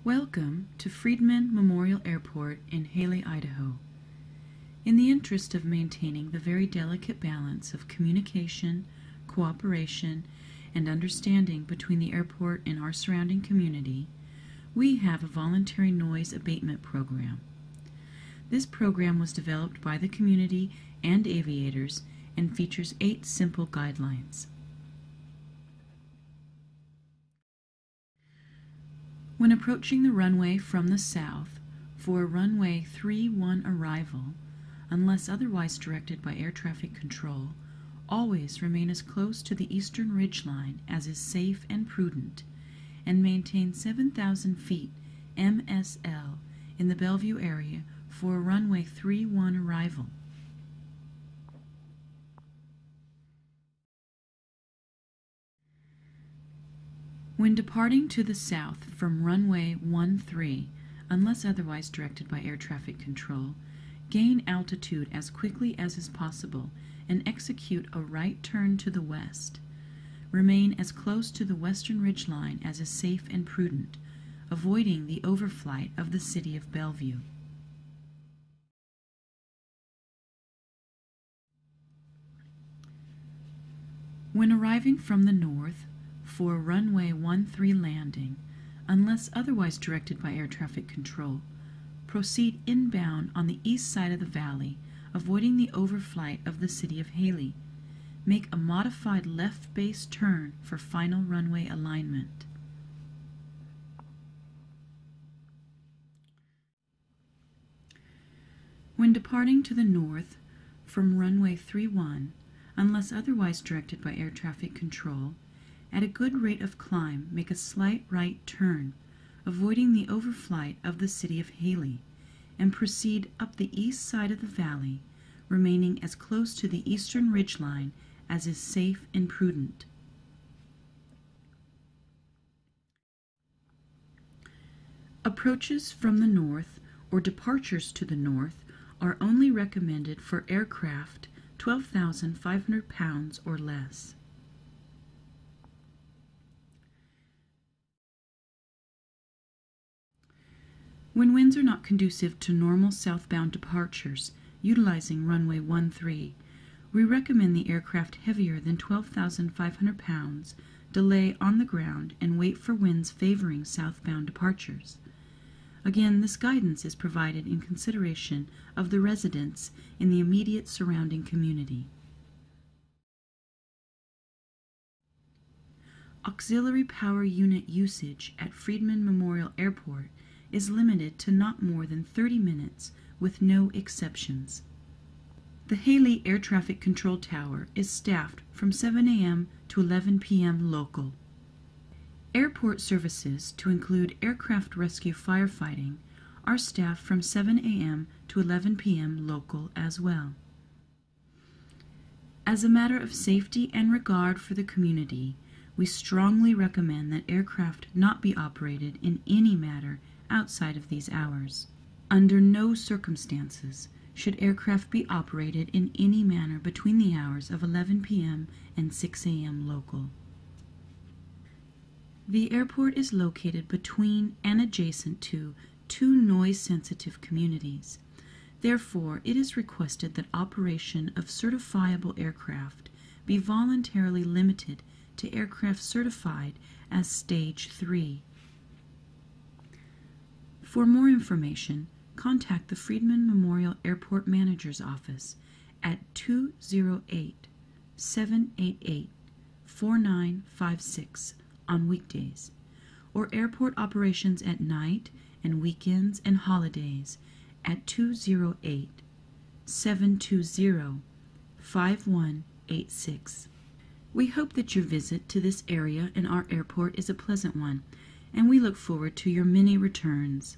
Welcome to Friedman Memorial Airport in Hailey, Idaho. In the interest of maintaining the very delicate balance of communication, cooperation, and understanding between the airport and our surrounding community, we have a voluntary noise abatement program. This program was developed by the community and aviators and features 8 simple guidelines. When approaching the runway from the south for a runway 31 arrival, unless otherwise directed by air traffic control, always remain as close to the eastern ridgeline as is safe and prudent, and maintain 7,000 feet MSL in the Bellevue area for a runway 31 arrival. When departing to the south from runway 13, unless otherwise directed by air traffic control, gain altitude as quickly as is possible and execute a right turn to the west. Remain as close to the western ridgeline as is safe and prudent, avoiding the overflight of the city of Bellevue. When arriving from the north for a runway 13 landing, unless otherwise directed by air traffic control, proceed inbound on the east side of the valley, avoiding the overflight of the city of Hailey. Make a modified left base turn for final runway alignment. When departing to the north from runway 31, unless otherwise directed by air traffic control, at a good rate of climb, make a slight right turn, avoiding the overflight of the city of Hailey, and proceed up the east side of the valley, remaining as close to the eastern ridgeline as is safe and prudent. Approaches from the north or departures to the north are only recommended for aircraft 12,500 pounds or less. When winds are not conducive to normal southbound departures, utilizing runway 13, we recommend the aircraft heavier than 12,500 pounds delay on the ground and wait for winds favoring southbound departures. Again, this guidance is provided in consideration of the residents in the immediate surrounding community. Auxiliary power unit usage at Friedman Memorial Airport is limited to not more than 30 minutes with no exceptions. The Hailey Air Traffic Control Tower is staffed from 7 a.m. to 11 p.m. local. Airport services, to include aircraft rescue firefighting, are staffed from 7 a.m. to 11 p.m. local as well. As a matter of safety and regard for the community, we strongly recommend that aircraft not be operated in any manner outside of these hours. Under no circumstances should aircraft be operated in any manner between the hours of 11 p.m. and 6 a.m. local. The airport is located between and adjacent to 2 noise-sensitive communities. Therefore, it is requested that operation of certifiable aircraft be voluntarily limited to aircraft certified as Stage 3. For more information, contact the Friedman Memorial Airport Manager's Office at 208-788-4956 on weekdays, or airport operations at night and weekends and holidays at 208-720-5186. We hope that your visit to this area and our airport is a pleasant one, and we look forward to your many returns.